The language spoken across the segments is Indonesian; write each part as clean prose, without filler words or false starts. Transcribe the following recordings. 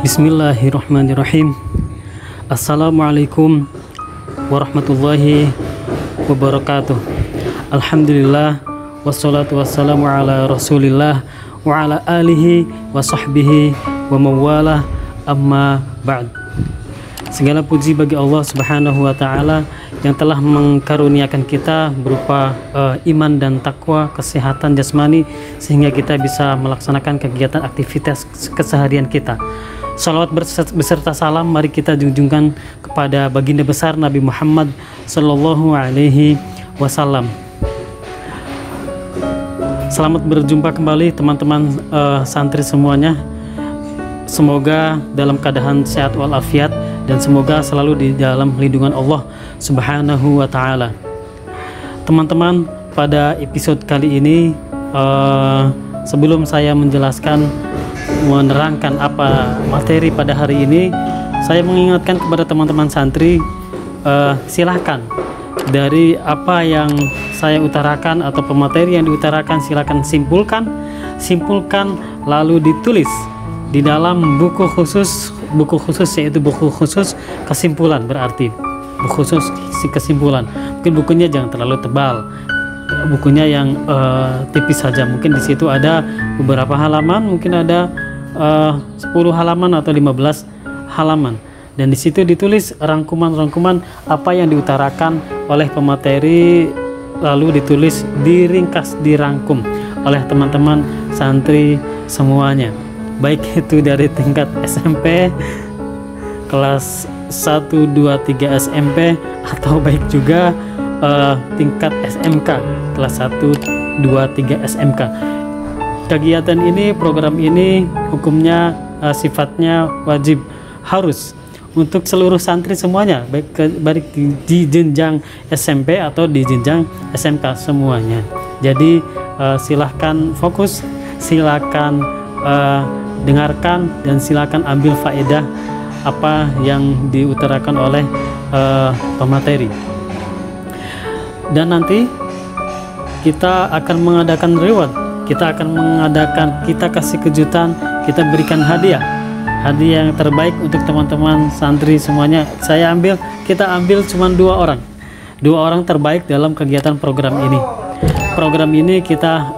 Bismillahirrahmanirrahim. Assalamualaikum warahmatullahi wabarakatuh. Alhamdulillah, wassalatu wassalamu ala rasulillah wa ala alihi wa sahbihi wa mawalah, amma ba'd. Segala puji bagi Allah subhanahu wa ta'ala yang telah mengkaruniakan kita berupa iman dan takwa, kesehatan jasmani, sehingga kita bisa melaksanakan kegiatan aktivitas keseharian kita. Salawat beserta salam mari kita junjungkan kepada baginda besar Nabi Muhammad Sallallahu Alaihi Wasallam. Selamat berjumpa kembali teman-teman santri semuanya. Semoga dalam keadaan sehat walafiat dan semoga selalu di dalam lindungan Allah Subhanahu wa Ta'ala. Teman-teman, pada episode kali ini sebelum saya menjelaskan, menerangkan apa materi pada hari ini, saya mengingatkan kepada teman-teman santri, silahkan dari apa yang saya utarakan atau pemateri yang diutarakan, silahkan simpulkan lalu ditulis di dalam buku khusus yaitu buku khusus kesimpulan. Berarti buku khusus kesimpulan, mungkin bukunya jangan terlalu tebal, bukunya yang tipis saja. Mungkin di situ ada beberapa halaman, mungkin ada 10 halaman atau 15 halaman, dan di situ ditulis rangkuman-rangkuman apa yang diutarakan oleh pemateri, lalu ditulis, diringkas, dirangkum oleh teman-teman santri semuanya, baik itu dari tingkat SMP kelas 1, 2, 3 SMP atau baik juga tingkat SMK kelas 1, 2, 3 SMK. Kegiatan ini, program ini hukumnya sifatnya wajib, harus untuk seluruh santri semuanya, baik di jenjang SMP atau di jenjang SMK semuanya. Jadi silahkan fokus, silahkan dengarkan, dan silahkan ambil faedah apa yang diutarakan oleh pemateri. Dan nanti kita akan mengadakan reward, kita kasih kejutan, kita berikan hadiah yang terbaik untuk teman-teman santri semuanya. Kita ambil cuma dua orang terbaik dalam kegiatan program ini. Program ini kita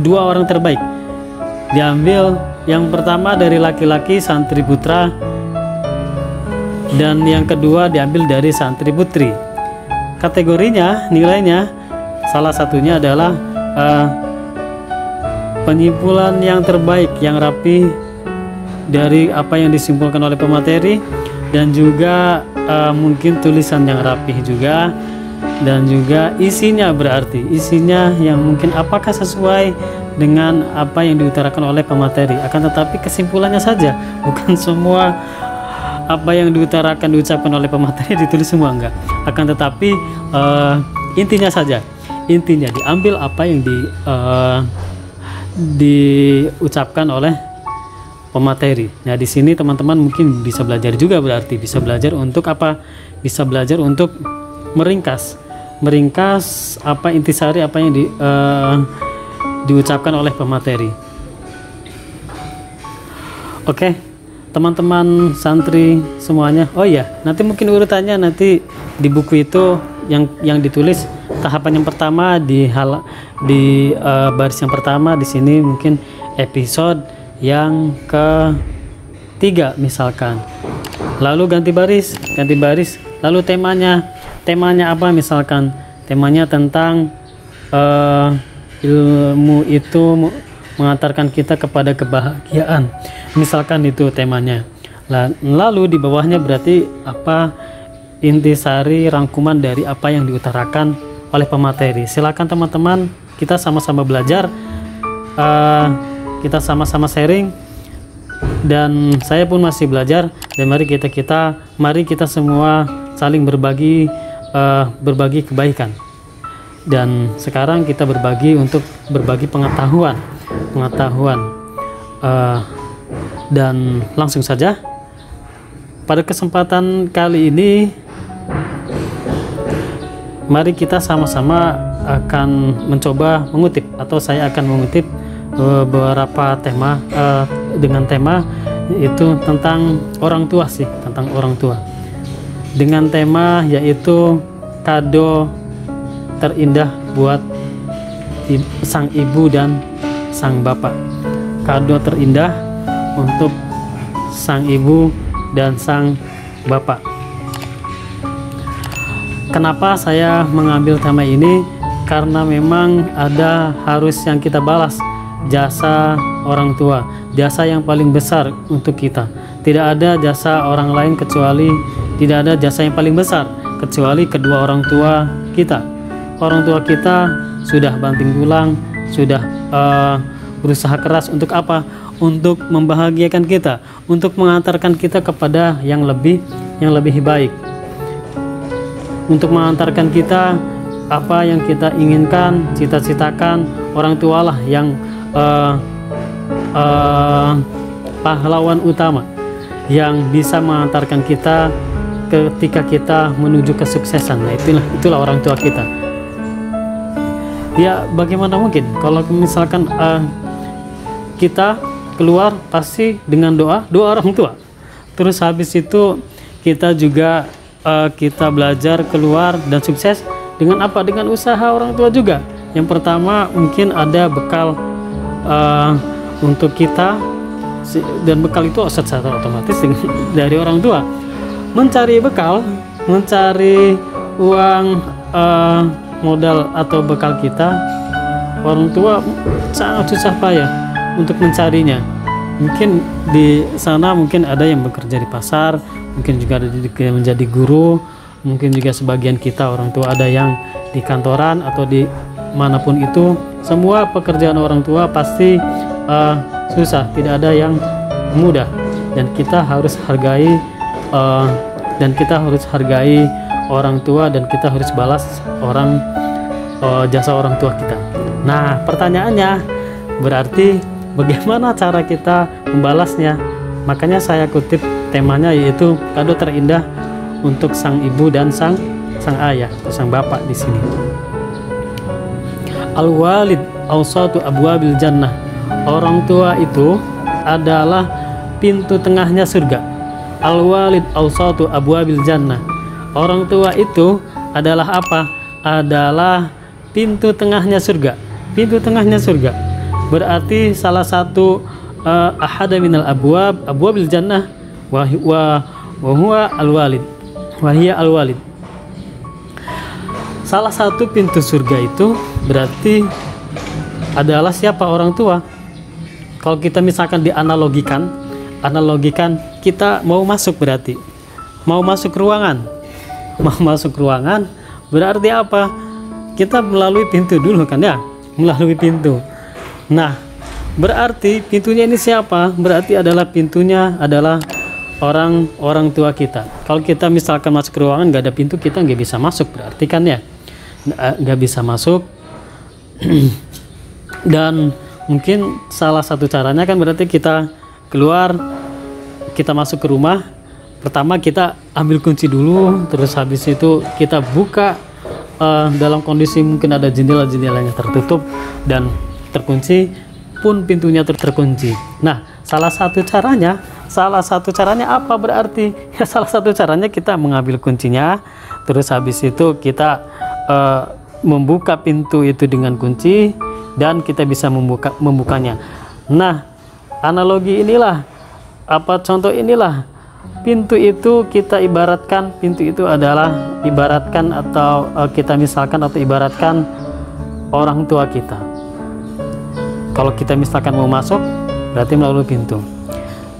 2 orang terbaik diambil. Yang pertama dari laki-laki santri putra, dan yang kedua diambil dari santri putri. Kategorinya, nilainya, salah satunya adalah penyimpulan yang terbaik, yang rapi dari apa yang disimpulkan oleh pemateri, dan juga mungkin tulisan yang rapi juga, dan juga isinya, berarti isinya yang mungkin apakah sesuai dengan apa yang diutarakan oleh pemateri. Akan tetapi kesimpulannya saja, bukan semua apa yang diucapkan oleh pemateri ditulis semua, enggak. Akan tetapi intinya saja, intinya diambil apa yang diucapkan oleh pemateri. Nah, di sini teman-teman mungkin bisa belajar juga, berarti bisa belajar untuk apa? Bisa belajar untuk meringkas apa intisari apa yang diucapkan oleh pemateri. Oke, teman-teman santri semuanya. Oh iya, nanti mungkin urutannya nanti di buku itu yang ditulis tahapan yang pertama di baris yang pertama. Di sini mungkin episode yang ke-3 misalkan, lalu ganti baris, lalu temanya apa, misalkan temanya tentang ilmu itu mengantarkan kita kepada kebahagiaan, misalkan itu temanya. Lalu di bawahnya berarti apa, intisari rangkuman dari apa yang diutarakan oleh pemateri. Silakan teman-teman, kita sama-sama belajar, kita sama-sama sharing, dan saya pun masih belajar. Dan mari kita semua saling berbagi kebaikan. Dan sekarang kita berbagi pengetahuan, dan langsung saja pada kesempatan kali ini, mari kita sama-sama akan mencoba mengutip, atau saya akan mengutip beberapa tema dengan tema yaitu tentang orang tua sih, tentang orang tua. Dengan tema yaitu kado terindah buat sang ibu dan sang bapak. Kado terindah untuk sang ibu dan sang bapak. Kenapa saya mengambil tema ini? Karena memang ada harus yang kita balas, jasa orang tua, jasa yang paling besar untuk kita. Tidak ada jasa orang lain kecuali, tidak ada jasa yang paling besar kecuali kedua orang tua kita. Orang tua kita sudah banting tulang, sudah berusaha keras untuk apa? Untuk membahagiakan kita, untuk mengantarkan kita kepada yang lebih baik, untuk mengantarkan kita apa yang kita inginkan, cita-citakan. Orang tualah yang pahlawan utama yang bisa mengantarkan kita ketika kita menuju kesuksesan. Nah, itulah orang tua kita. Ya, bagaimana mungkin kalau misalkan kita keluar pasti dengan doa orang tua. Terus habis itu kita juga kita belajar keluar dan sukses dengan apa? Dengan usaha orang tua juga. Yang pertama mungkin ada bekal untuk kita, dan bekal itu secara otomatis dari orang tua. Mencari bekal, mencari uang modal atau bekal kita, orang tua sangat susah payah untuk mencarinya. Mungkin di sana mungkin ada yang bekerja di pasar, mungkin juga ada yang menjadi guru, mungkin juga sebagian kita orang tua ada yang di kantoran atau di manapun itu. Semua pekerjaan orang tua pasti susah, tidak ada yang mudah, dan kita harus hargai orang tua, dan kita harus balas jasa orang tua kita. Nah, pertanyaannya berarti bagaimana cara kita membalasnya? Makanya saya kutip temanya yaitu kado terindah untuk sang ibu dan sang ayah atau sang bapak di sini. Al-walid awsatu abwabil jannah. Orang tua itu adalah pintu tengahnya surga. Al-walid awsatu abwabil jannah. Orang tua itu adalah apa? Adalah pintu tengahnya surga. Pintu tengahnya surga berarti salah satu ahada minal abwabil jannah wa huwa al-walid, wa hiya al-walid. Salah satu pintu surga itu berarti adalah siapa? Orang tua. Kalau kita misalkan dianalogikan, kita mau masuk berarti mau masuk ruangan. Mau masuk ruangan berarti apa? Kita melalui pintu dulu kan ya, melalui pintu. Nah, berarti pintunya ini siapa? Berarti pintunya adalah orang tua kita. Kalau kita misalkan masuk ke ruangan nggak ada pintu, kita nggak bisa masuk berarti kan ya, nggak bisa masuk. Dan mungkin salah satu caranya kan berarti kita keluar, kita masuk ke rumah. Pertama kita ambil kunci dulu, terus habis itu kita buka dalam kondisi mungkin ada jendela-jendelanya tertutup dan terkunci, pun pintunya terkunci. Nah, salah satu caranya apa berarti? Ya, salah satu caranya kita mengambil kuncinya, terus habis itu kita membuka pintu itu dengan kunci, dan kita bisa membukanya. Nah, analogi inilah, contoh inilah, pintu itu kita ibaratkan, pintu itu adalah ibaratkan atau kita misalkan atau ibaratkan orang tua kita. Kalau kita misalkan mau masuk berarti melalui pintu.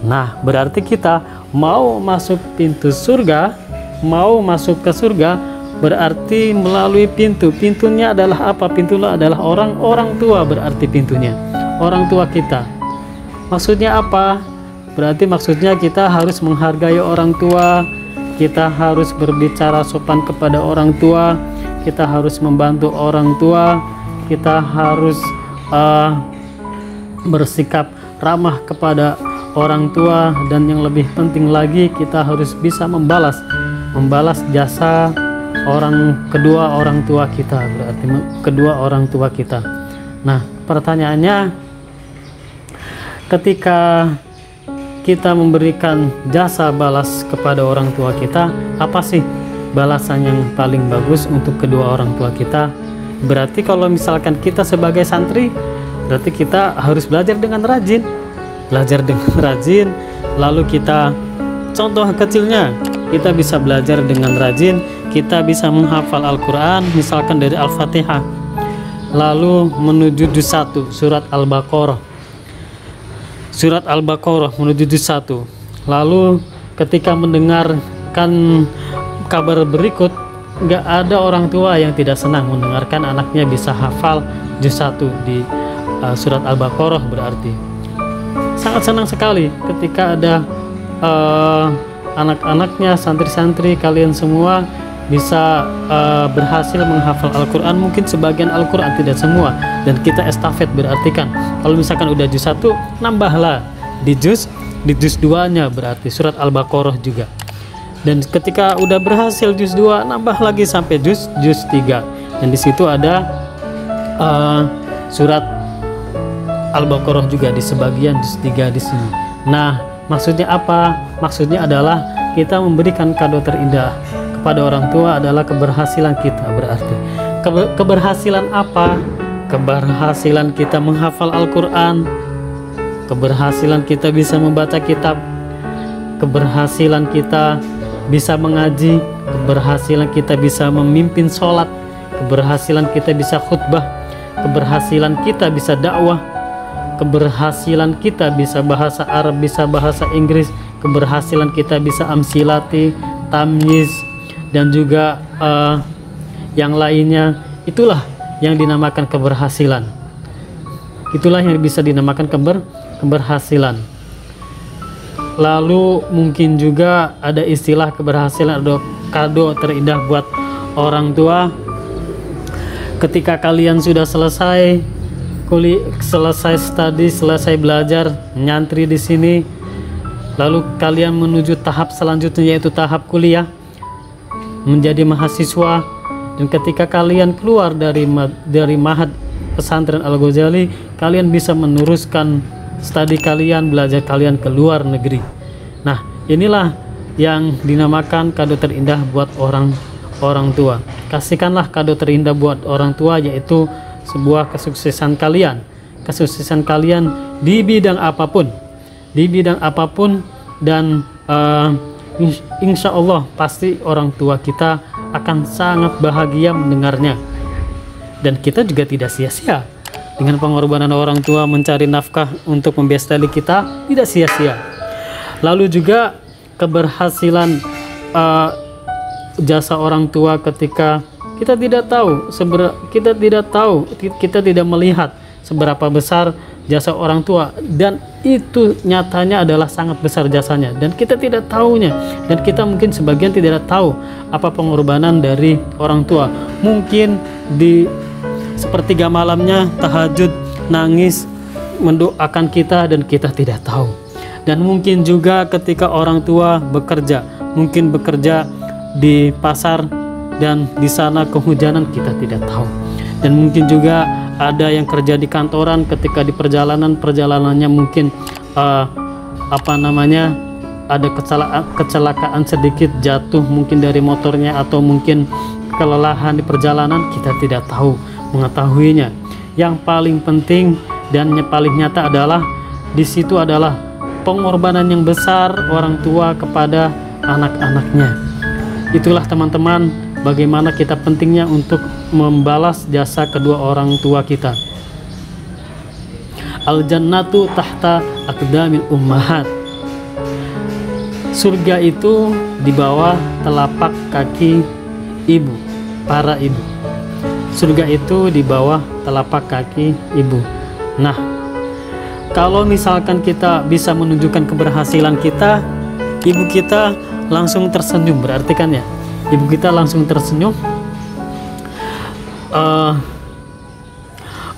Nah, berarti kita mau masuk pintu surga, mau masuk ke surga berarti melalui pintu. Pintunya adalah apa? Pintunya adalah orang tua, berarti pintunya orang tua kita. Maksudnya apa? Berarti maksudnya kita harus menghargai orang tua, kita harus berbicara sopan kepada orang tua, kita harus membantu orang tua, kita harus bersikap ramah kepada orang tua, dan yang lebih penting lagi kita harus bisa membalas jasa kedua orang tua kita, berarti kedua orang tua kita. Nah, pertanyaannya, ketika kita memberikan jasa balas kepada orang tua kita, apa sih balasan yang paling bagus untuk kedua orang tua kita? Berarti kalau misalkan kita sebagai santri, berarti kita harus belajar dengan rajin. Lalu kita, contoh kecilnya, kita bisa belajar dengan rajin, kita bisa menghafal Al-Quran, misalkan dari Al-Fatihah, lalu menuju juz 1 surat Al-Baqarah, menuju juz 1. Lalu ketika mendengarkan kabar berikut, nggak ada orang tua yang tidak senang mendengarkan anaknya bisa hafal juz 1 di surat Al-Baqarah. Berarti sangat senang sekali ketika ada anak-anaknya, santri-santri kalian semua bisa berhasil menghafal Al-Quran. Mungkin sebagian Al-Quran, tidak semua, dan kita estafet. Berarti kan kalau misalkan udah juz 1, nambahlah di juz 2-nya, berarti surat Al-Baqarah juga. Dan ketika udah berhasil juz 2, nambah lagi sampai juz 3. Dan di situ ada surat Al-Baqarah juga di sebagian juz 3 di sini. Nah, maksudnya apa? Maksudnya adalah kita memberikan kado terindah kepada orang tua adalah keberhasilan kita. Berarti keberhasilan apa? Keberhasilan kita menghafal Al-Quran, keberhasilan kita bisa membaca kitab, keberhasilan kita bisa mengaji, keberhasilan kita bisa memimpin sholat, keberhasilan kita bisa khutbah, keberhasilan kita bisa dakwah, keberhasilan kita bisa bahasa Arab, bisa bahasa Inggris, keberhasilan kita bisa amsilati, tamyiz, dan juga yang lainnya. Itulah yang dinamakan keberhasilan. Itulah yang bisa dinamakan keberhasilan. Lalu mungkin juga ada istilah keberhasilan atau kado terindah buat orang tua. Ketika kalian sudah selesai studi, selesai belajar, nyantri di sini, lalu kalian menuju tahap selanjutnya, yaitu tahap kuliah, menjadi mahasiswa. Dan ketika kalian keluar dari Ma'had Pesantren Al-Ghazali, kalian bisa meneruskan studi kalian, belajar kalian ke luar negeri. Nah, inilah yang dinamakan kado terindah buat orang tua. Kasihkanlah kado terindah buat orang tua, yaitu sebuah kesuksesan kalian di bidang apapun, dan insya Allah pasti orang tua kita akan sangat bahagia mendengarnya. Dan kita juga tidak sia-sia dengan pengorbanan orang tua mencari nafkah untuk membiayai kita, tidak sia-sia. Lalu juga keberhasilan jasa orang tua ketika kita tidak melihat seberapa besar jasa orang tua, dan itu nyatanya adalah sangat besar jasanya, dan kita tidak tahunya, dan kita mungkin sebagian tidak tahu apa pengorbanan dari orang tua. Mungkin di sepertiga malamnya tahajud, nangis mendoakan kita, dan kita tidak tahu. Dan mungkin juga ketika orang tua bekerja, mungkin bekerja di pasar dan di sana kehujanan, kita tidak tahu. Dan mungkin juga ada yang kerja di kantoran, ketika di perjalanannya mungkin ada kecelakaan sedikit, jatuh mungkin dari motornya, atau mungkin kelelahan di perjalanan, kita tidak tahu mengetahuinya. Yang paling penting dan yang paling nyata adalah di situ adalah pengorbanan yang besar orang tua kepada anak-anaknya. Itulah teman-teman, bagaimana kita pentingnya untuk membalas jasa kedua orang tua kita. Al-jannatu tahta aqdamil ummahat. Surga itu di bawah telapak kaki ibu, para ibu. Surga itu di bawah telapak kaki ibu. Nah, kalau misalkan kita bisa menunjukkan keberhasilan kita, ibu kita langsung tersenyum, berarti kan ya, ibu kita langsung tersenyum,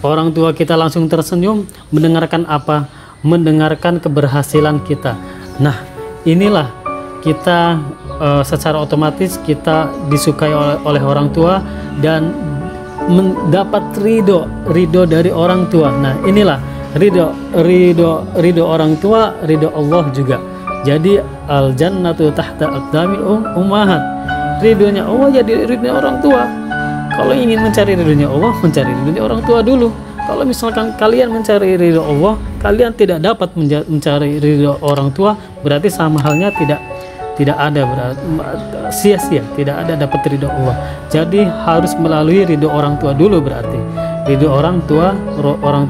orang tua kita langsung tersenyum, mendengarkan apa? Mendengarkan keberhasilan kita. Nah, inilah kita secara otomatis kita disukai oleh orang tua dan mendapat ridho dari orang tua. Nah, inilah ridho orang tua, ridho Allah juga. Jadi al jannatu tahta aqdamil ummahat. Ridhonya Allah jadi ridhonya orang tua. Kalau ingin mencari ridhonya Allah, mencari ridhonya orang tua dulu. Kalau misalkan kalian mencari ridho Allah, kalian tidak dapat mencari ridho orang tua, berarti sama halnya tidak ada, berarti sia-sia, tidak ada dapat ridho Allah. Jadi harus melalui ridho orang tua dulu, berarti ridho orang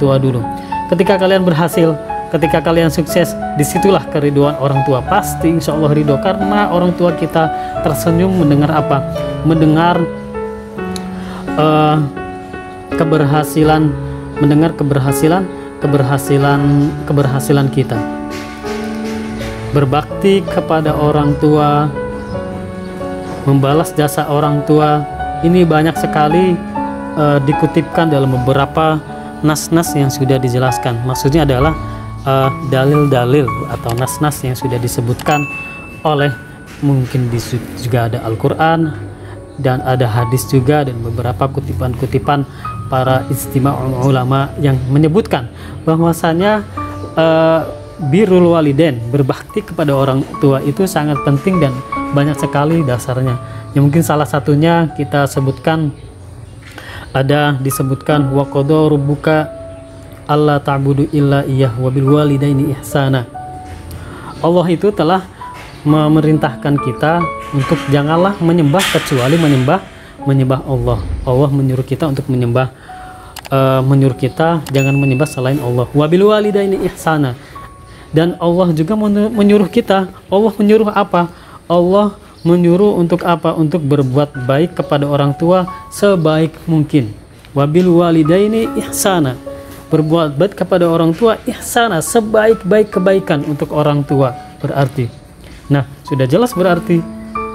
tua dulu. Ketika kalian berhasil, ketika kalian sukses, disitulah keridhoan orang tua. Pasti insya Allah ridho, karena orang tua kita tersenyum mendengar apa? Mendengar keberhasilan, mendengar keberhasilan kita. Berbakti kepada orang tua, membalas jasa orang tua, ini banyak sekali dikutipkan dalam beberapa nas-nas yang sudah dijelaskan. Maksudnya adalah dalil-dalil atau nas-nas yang sudah disebutkan oleh, mungkin juga ada Al-Quran dan ada hadis juga, dan beberapa kutipan-kutipan para ijtima'ul ulama yang menyebutkan bahwasanya birrul walidain, berbakti kepada orang tua itu sangat penting dan banyak sekali dasarnya. Ya, mungkin salah satunya kita sebutkan, disebutkan wa qada rabbuka alla ta'budu illa iyyah wa bil walidaini ihsana. Allah itu telah memerintahkan kita untuk janganlah menyembah kecuali menyembah Allah. Allah menyuruh kita untuk menyembah, menyuruh kita jangan menyembah selain Allah. Wa bil walidaini ihsana. Dan Allah juga menyuruh kita. Allah menyuruh apa? Allah menyuruh untuk apa? Untuk berbuat baik kepada orang tua sebaik mungkin. Wabil walidaini ihsana. Berbuat baik kepada orang tua ihsana, sebaik-baik kebaikan untuk orang tua. Berarti, nah sudah jelas berarti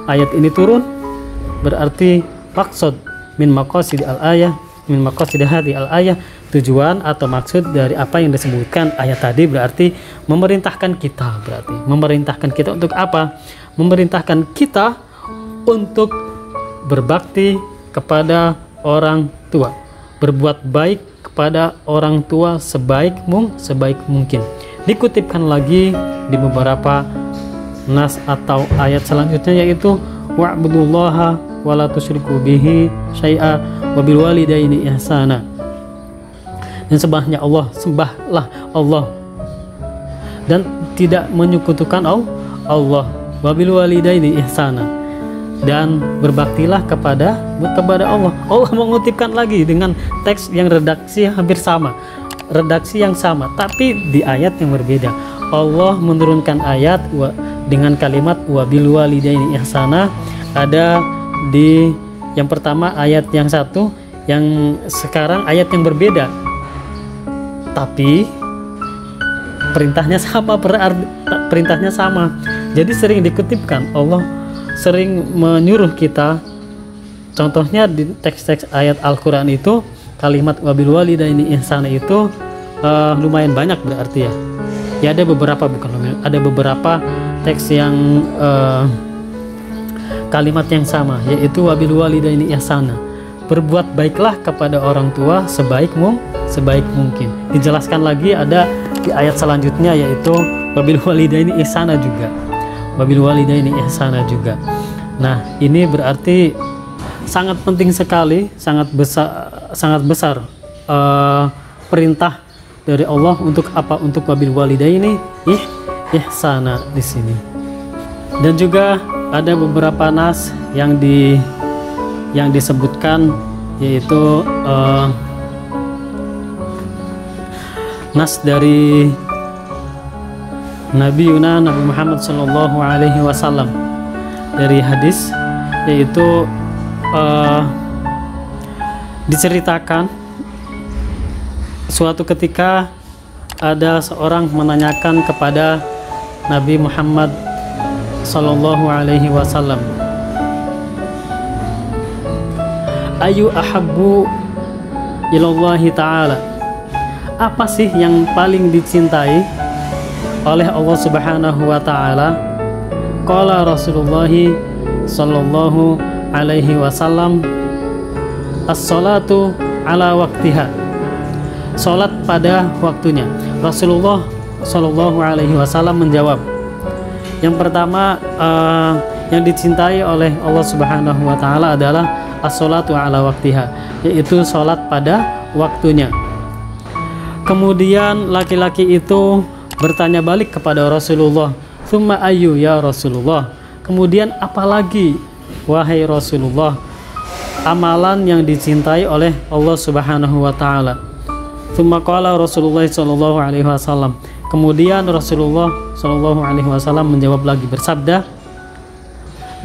ayat ini turun, berarti maksud min maqasid al-ayah, min maqasid hadhi al-ayah, tujuan atau maksud dari apa yang disebutkan ayat tadi, berarti memerintahkan kita. Berarti memerintahkan kita untuk apa? Memerintahkan kita untuk berbakti kepada orang tua, berbuat baik kepada orang tua sebaik mungkin. Dikutipkan lagi di beberapa nas atau ayat selanjutnya, yaitu wa'budullaha wa la tusyriku bihi syai'a wa bil walidaini ihsana. Dan sembahlah Allah dan tidak menyekutukan Allah. Wabil walidaini ihsana, dan berbaktilah kepada Allah. Allah mengutipkan lagi dengan teks yang redaksi hampir sama, redaksi yang sama, tapi di ayat yang berbeda. Allah menurunkan ayat dengan kalimat wabil walidaini ihsana, ada di yang pertama ayat yang satu, yang sekarang ayat yang berbeda, tapi perintahnya sama, perintahnya sama. Jadi sering dikutipkan, Allah sering menyuruh kita. Contohnya di teks-teks ayat Al-Quran itu, kalimat wabil walidaini ihsana itu lumayan banyak berarti ya. Ya ada beberapa, bukan lumayan, ada beberapa teks yang kalimat yang sama, yaitu wabil walidaini ihsana. Berbuat baiklah kepada orang tua sebaik mungkin. Dijelaskan lagi ada di ayat selanjutnya, yaitu wabil walidaini ihsana juga. Wabil walidaini ihsana juga. Nah, ini berarti sangat penting sekali, sangat besar perintah dari Allah untuk apa? Untuk wabil walidaini ihsana di sini. Dan juga ada beberapa nas yang disebutkan, yaitu nas dari Nabi Muhammad Sallallahu Alaihi Wasallam, dari hadis, yaitu diceritakan suatu ketika ada seorang menanyakan kepada Nabi Muhammad Sallallahu Alaihi Wasallam, ayu ahabbu ilallahi ta'ala, apa sih yang paling dicintai oleh Allah Subhanahu wa Ta'ala? Qala Rasulullah Sallallahu Alaihi Wasallam, as-salatu ala waktiha. sholat pada waktunya. Rasulullah Shallallahu Alaihi Wasallam menjawab, yang pertama yang dicintai oleh Allah Subhanahu Wa Taala adalah as-sholatu ala waktiha, yaitu sholat pada waktunya. Kemudian laki-laki itu bertanya balik kepada Rasulullah, "Tsumma ayyu ya Rasulullah?" Kemudian apalagi wahai Rasulullah amalan yang dicintai oleh Allah Subhanahu wa taala? Tsumma qala Rasulullah sallallahu alaihi wasallam. Kemudian Rasulullah sallallahu alaihi wasallam menjawab lagi bersabda,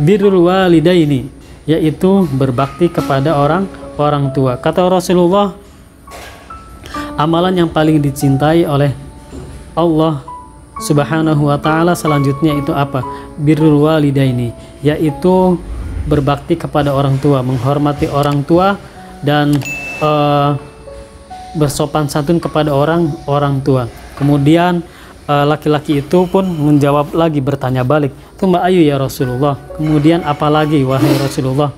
"Birrul walidaini," yaitu berbakti kepada orang tua. Kata Rasulullah, amalan yang paling dicintai oleh Allah Subhanahu wa taala selanjutnya itu apa? Birrul walidaini, yaitu berbakti kepada orang tua, menghormati orang tua dan bersopan santun kepada orang tua. Kemudian laki-laki itu pun menjawab lagi, bertanya balik, "Tsumma ayu ya Rasulullah?" Kemudian apalagi wahai Rasulullah?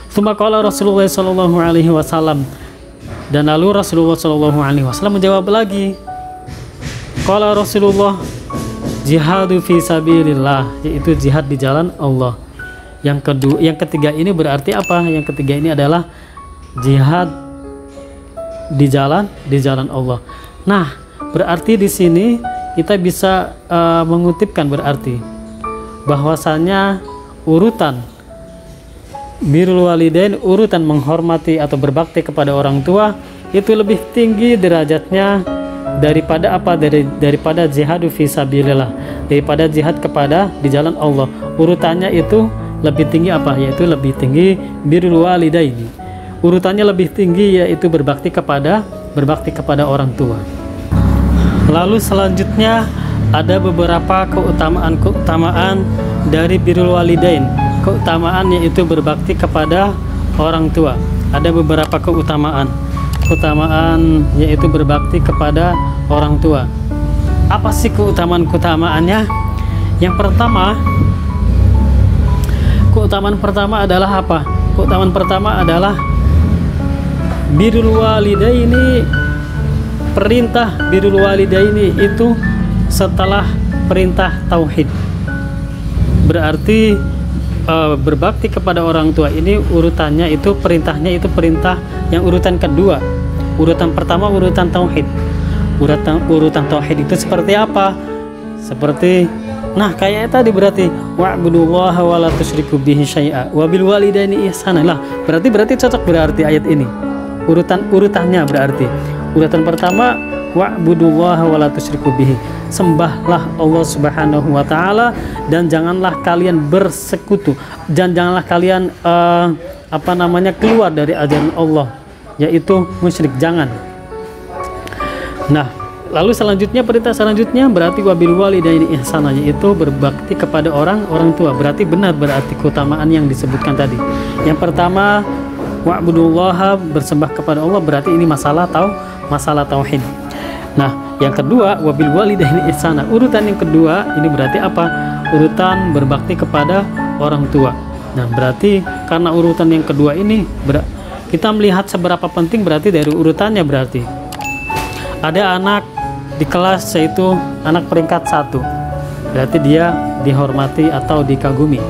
Tsumma qala Rasulullah sallallahu alaihi wasallam. Dan lalu Rasulullah sallallahu alaihi wasallam menjawab lagi, qala Rasulullah, "Jihadu fi sabilillah," yaitu jihad di jalan Allah. Yang ketiga ini berarti apa? Yang ketiga ini adalah jihad di jalan Allah. Nah, berarti di sini kita bisa mengutipkan berarti bahwasanya urutan birrul walidain, urutan menghormati atau berbakti kepada orang tua itu lebih tinggi derajatnya daripada apa? Daripada jihadu fi sabilillah, daripada jihad kepada di jalan Allah. Urutannya itu lebih tinggi apa? Yaitu lebih tinggi birrul walidaini. Urutannya lebih tinggi yaitu berbakti kepada orang tua. Lalu selanjutnya ada beberapa keutamaan dari birrul walidain. Keutamaan yaitu berbakti kepada orang tua. Ada beberapa keutamaan yaitu berbakti kepada orang tua. Apa sih keutamaan-keutamaannya? Yang pertama, keutamaan pertama adalah apa? Keutamaan pertama adalah birrul walidaini, perintah birrul walidaini itu setelah perintah tauhid. Berarti berbakti kepada orang tua ini urutannya itu, perintahnya itu perintah yang urutan kedua. Urutan pertama urutan tauhid. Urutan tauhid itu seperti apa? Seperti kayak tadi berarti wa'budullaha wa la tusyriku bihi syai'a wa bil walidaini ihsana. Lah, berarti cocok berarti ayat ini. Urutannya berarti urutan pertama wa'budullaha wa la tusyriku bihi, sembahlah Allah Subhanahu wa taala dan janganlah kalian bersekutu, dan janganlah kalian keluar dari ajaran Allah, yaitu musyrik, jangan. Nah, lalu selanjutnya, perintah selanjutnya berarti wabil walidaini ihsana, yaitu berbakti kepada orang tua. Berarti benar, berarti keutamaan yang disebutkan tadi. Yang pertama wa'budullaha, bersembah kepada Allah, berarti ini masalah tauhid. Nah, yang kedua wabil walidaini ihsana, urutan yang kedua ini berarti apa? Urutan berbakti kepada orang tua. Nah, berarti karena urutan yang kedua ini kita melihat seberapa penting berarti dari urutannya. Berarti ada anak di kelas, yaitu anak peringkat 1, berarti dia dihormati atau dikagumi.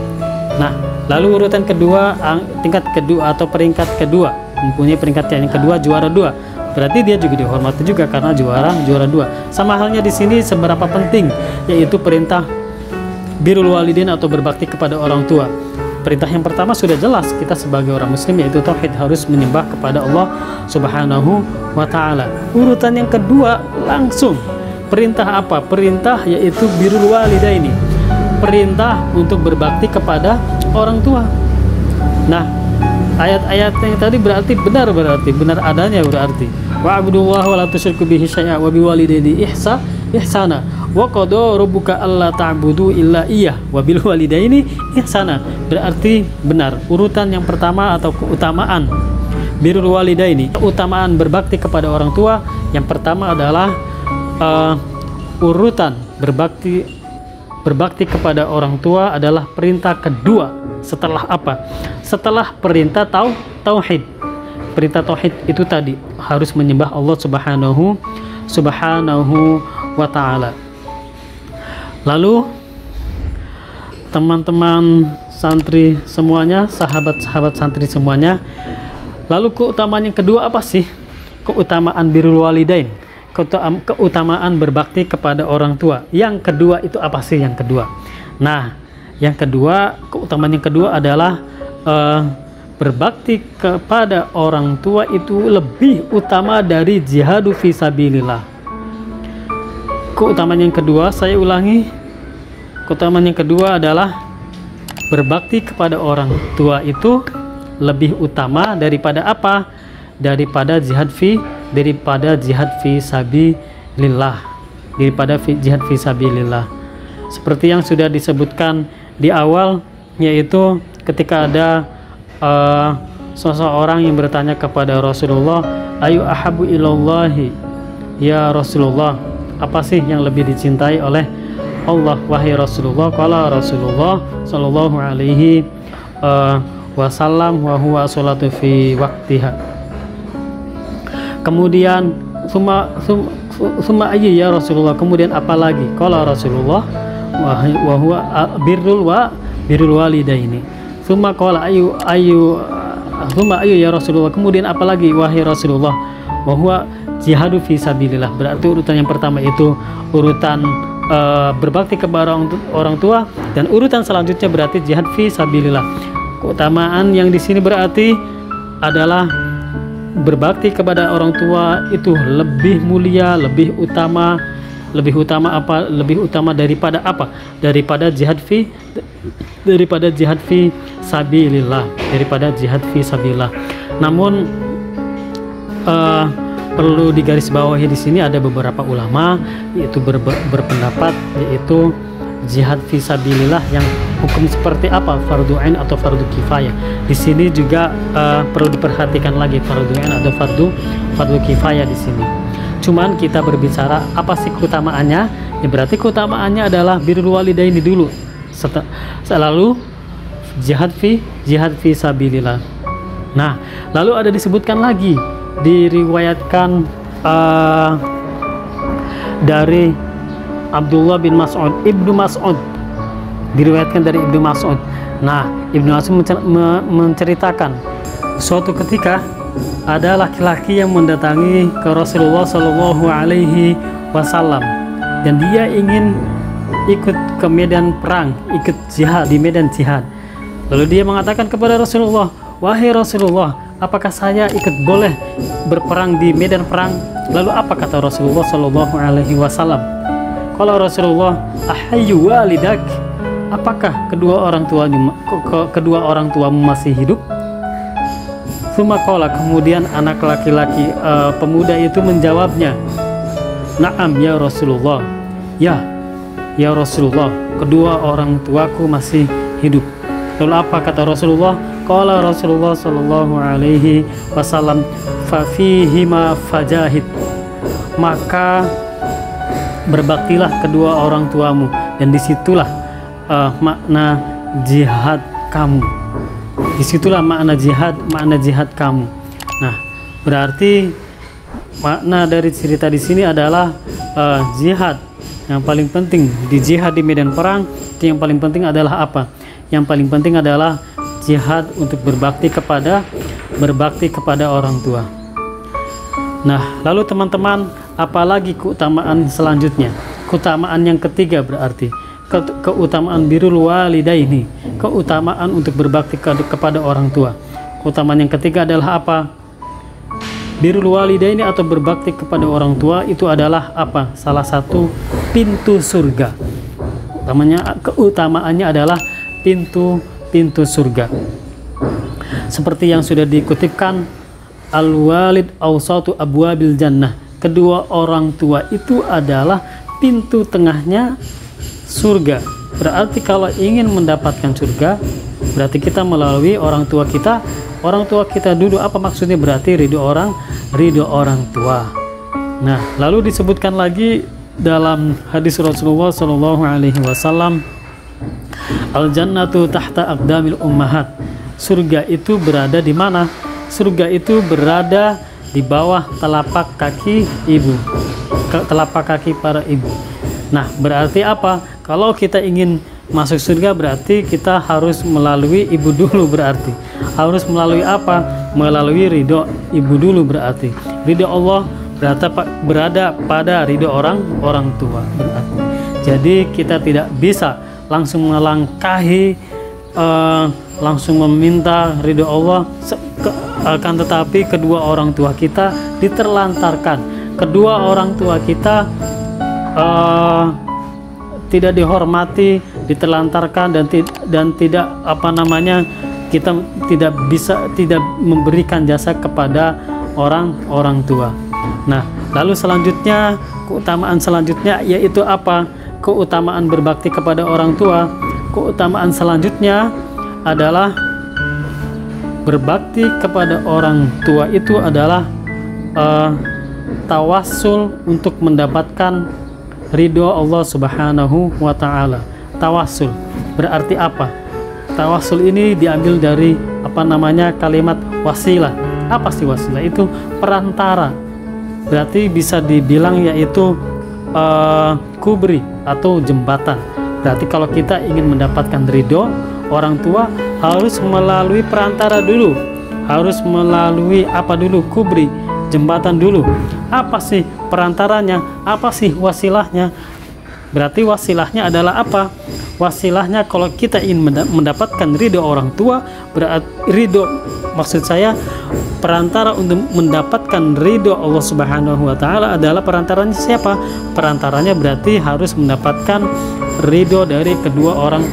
Nah, lalu urutan kedua, tingkat kedua atau peringkat kedua, mempunyai peringkat yang kedua, juara 2, berarti dia juga dihormati juga karena juara 2. Sama halnya di sini seberapa penting, yaitu perintah birrul walidain atau berbakti kepada orang tua. Perintah yang pertama sudah jelas, kita sebagai orang muslim yaitu tauhid, harus menyembah kepada Allah Subhanahu wa taala. Urutan yang kedua langsung perintah apa? Perintah yaitu birrul walidaini, perintah untuk berbakti kepada orang tua. Nah, ayat-ayat yang tadi berarti benar adanya, berarti wa'budullaha wa la tusyriku bihi syai'a wa biwalidaini ihsana wa qada rabbuka alla ta'budu illa iyyah wa bil walidaini ihsana. Berarti benar urutan yang pertama atau keutamaan birrul walidaini, keutamaan berbakti kepada orang tua, yang pertama adalah urutan berbakti kepada orang tua adalah perintah kedua. Setelah apa? Setelah perintah tauhid. perintah tauhid itu tadi, harus menyembah Allah Subhanahu wa ta'ala. Lalu teman-teman santri semuanya, sahabat-sahabat santri semuanya, lalu keutamaan yang kedua apa sih? Keutamaan birrul walidain, keutamaan berbakti kepada orang tua. Yang kedua itu apa sih yang kedua? Nah, yang kedua, keutamaan yang kedua adalah berbakti kepada orang tua itu lebih utama dari jihadu fisabilillah. Keutamaan yang kedua, saya ulangi, keutamaan yang kedua adalah berbakti kepada orang tua itu lebih utama daripada apa? Daripada jihad fisabilillah. Seperti yang sudah disebutkan di awal, yaitu ketika ada seseorang yang bertanya kepada Rasulullah, ayu ahabu ilallahi ya Rasulullah, apa sih yang lebih dicintai oleh Allah wahai Rasulullah? Qala Rasulullah sallallahu alaihi wasallam wa huwa sholatu fi waqtiha. Kemudian summa ayyi ya Rasulullah, kemudian apa lagi? Qala Rasulullah wa huwa birrul walidaini. Summa qala ayyu ya Rasulullah, kemudian apa lagi wahai Rasulullah? Wa huwa jihadu fisabilillah. Berarti urutan yang pertama itu urutan berbakti kepada orang tua, dan urutan selanjutnya berarti jihad fisabilillah. Keutamaan yang di sini berarti adalah berbakti kepada orang tua itu lebih mulia, lebih utama apa? Lebih utama daripada apa? Daripada jihad fisabilillah. Namun perlu digarisbawahi di sini ada beberapa ulama yaitu berpendapat yaitu jihad fisabilillah yang hukum seperti apa, fardu ain atau fardu kifayah. Di sini juga perlu diperhatikan lagi fardu ain atau fardu kifayah di sini. Cuman kita berbicara apa sih keutamaannya? Ya berarti keutamaannya adalah birrul walidaini dulu. Lalu jihad fisabilillah. Nah, lalu ada disebutkan lagi, diriwayatkan dari Abdullah bin Mas'ud, Ibnu Mas'ud, diriwayatkan dari Ibnu Mas'ud. Nah, Ibnu Mas'ud menceritakan suatu ketika ada laki-laki yang mendatangi ke Rasulullah Shallallahu Alaihi Wasallam dan dia ingin ikut ke medan perang, ikut jihad di medan jihad. Lalu dia mengatakan kepada Rasulullah, wahai Rasulullah, apakah saya boleh berperang di medan perang? Lalu apa kata Rasulullah Shallallahu Alaihi Wasallam? Kalau Rasulullah, ahayyu walidak, apakah kedua orang tuamu masih hidup? Sumakola, kemudian anak laki-laki pemuda itu menjawabnya, na'am ya Rasulullah, ya Rasulullah, kedua orang tuaku masih hidup. Lalu apa kata Rasulullah? Qala Rasulullah sallallahu alaihi wasallam, fa fihima fajahid, maka berbaktilah kedua orang tuamu, dan disitulah makna jihad kamu. Disitulah makna jihad kamu. Nah, berarti makna dari cerita di sini adalah jihad yang paling penting di jihad di medan perang. Yang paling penting adalah apa? Yang paling penting adalah jihad untuk berbakti kepada orang tua. Nah, lalu teman-teman, apalagi keutamaan selanjutnya? Keutamaan yang ketiga berarti keutamaan birrul walidaini, keutamaan untuk berbakti kepada orang tua. Keutamaan yang ketiga adalah apa? Birrul walidaini atau berbakti kepada orang tua itu adalah apa? Salah satu pintu surga. Keutamaannya adalah pintu surga. Seperti yang sudah dikutipkan, al-walid awsatu abwabil jannah. Kedua orang tua itu adalah pintu tengahnya surga. Berarti kalau ingin mendapatkan surga, berarti kita melalui orang tua kita. Orang tua kita dulu apa maksudnya? Berarti ridho orang tua. Nah, lalu disebutkan lagi dalam hadis Rasulullah Shallallahu Alaihi Wasallam, al jannatu tahta aqdamil ummahat. Surga itu berada di mana? surga itu berada di bawah telapak kaki ibu, telapak kaki para ibu. Nah, berarti apa? Kalau kita ingin masuk surga berarti kita harus melalui ibu dulu, berarti harus melalui apa? Melalui ridho ibu dulu, berarti ridho Allah berada pada ridho orang tua, berarti. Jadi kita tidak bisa langsung melangkahi langsung meminta ridho Allah, akan tetapi kedua orang tua kita diterlantarkan, kedua orang tua kita tidak dihormati, diterlantarkan, dan tidak kita tidak memberikan jasa kepada orang tua. Nah, lalu selanjutnya, keutamaan selanjutnya yaitu apa? Keutamaan berbakti kepada orang tua. Keutamaan selanjutnya adalah berbakti kepada orang tua itu adalah tawassul untuk mendapatkan ridho Allah Subhanahu wa Ta'ala. Tawassul berarti apa? Tawassul ini diambil dari kalimat wasilah. Apa sih wasilah? Itu perantara. Berarti bisa dibilang yaitu kubri atau jembatan. Berarti kalau kita ingin mendapatkan ridho orang tua harus melalui perantara dulu, harus melalui apa dulu? Kubri, jembatan dulu. Apa sih perantaranya? Apa sih wasilahnya? Berarti wasilahnya adalah apa? Wasilahnya kalau kita ingin mendapatkan ridho orang tua, berarti ridho, maksud saya perantara untuk mendapatkan ridho Allah Subhanahu wa Ta'ala adalah perantaranya siapa? Perantaranya berarti harus mendapatkan ridho dari kedua orang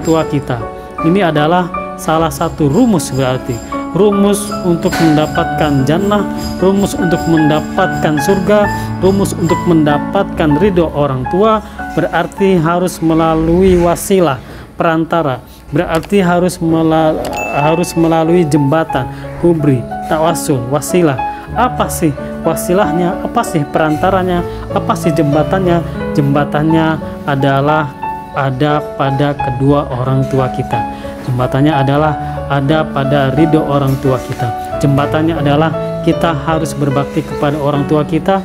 tua kita. Ini adalah salah satu rumus, berarti rumus untuk mendapatkan jannah, rumus untuk mendapatkan surga, rumus untuk mendapatkan ridho orang tua, berarti harus melalui wasilah, perantara, berarti harus melalui jembatan, kubri, tawassul, wasilah. Apa sih wasilahnya? Apa sih perantaranya? Apa sih jembatannya? Jembatannya adalah ada pada kedua orang tua kita. Jembatannya adalah ada pada ridho orang tua kita. Jembatannya adalah kita harus berbakti kepada orang tua kita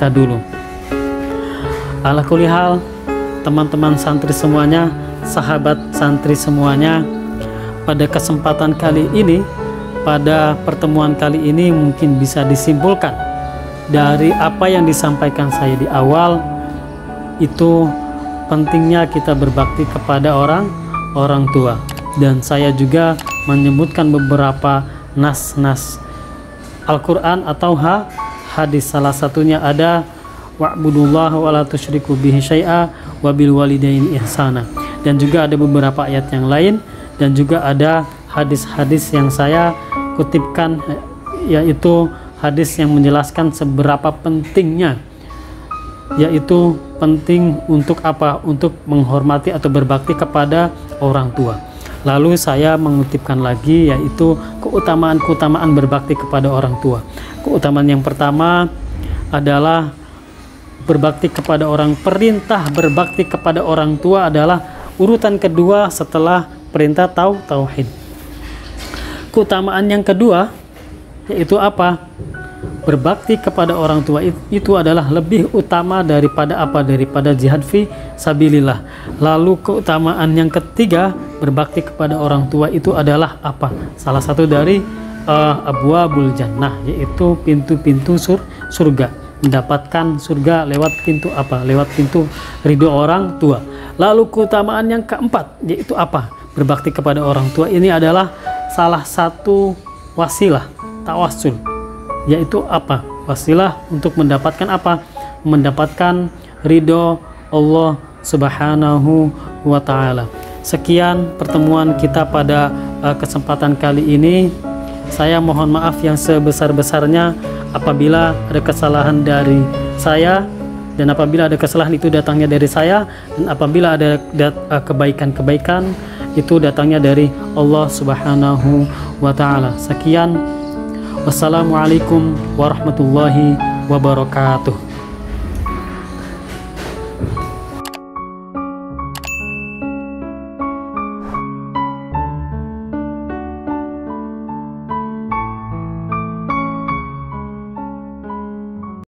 dulu. Ala kulli hal, teman-teman santri semuanya, sahabat santri semuanya, pada kesempatan kali ini, pada pertemuan kali ini mungkin bisa disimpulkan dari apa yang disampaikan saya di awal, itu pentingnya kita berbakti kepada orang tua. Dan saya juga menyebutkan beberapa nas-nas Al-Quran atau hadis. Salah satunya ada wa'budullaha wa la tusyriku bihi syai'a wa bil walidaini ihsana. Dan juga ada beberapa ayat yang lain, dan juga ada hadis-hadis yang saya kutipkan, yaitu hadis yang menjelaskan seberapa pentingnya, yaitu penting untuk apa? Untuk menghormati atau berbakti kepada orang tua. Lalu saya mengutipkan lagi, yaitu keutamaan-keutamaan berbakti kepada orang tua. Keutamaan yang pertama adalah berbakti kepada perintah berbakti kepada orang tua adalah urutan kedua setelah perintah tauhid. Keutamaan yang kedua yaitu apa? Berbakti kepada orang tua itu adalah lebih utama daripada apa? Daripada jihad fi sabilillah. Lalu keutamaan yang ketiga, berbakti kepada orang tua itu adalah apa? Salah satu dari abwabul jannah, yaitu pintu-pintu surga. Mendapatkan surga lewat pintu apa? Lewat pintu ridho orang tua. Lalu keutamaan yang keempat yaitu apa? Berbakti kepada orang tua ini adalah salah satu wasilah tawassul, yaitu apa? Wasilah untuk mendapatkan apa? Mendapatkan ridho Allah Subhanahu wa Ta'ala. Sekian pertemuan kita pada kesempatan kali ini. Saya mohon maaf yang sebesar-besarnya apabila ada kesalahan dari saya, dan apabila ada kesalahan itu datangnya dari saya, dan apabila ada kebaikan-kebaikan itu datangnya dari Allah Subhanahu wa Ta'ala. Sekian, wassalamualaikum warahmatullahi wabarakatuh.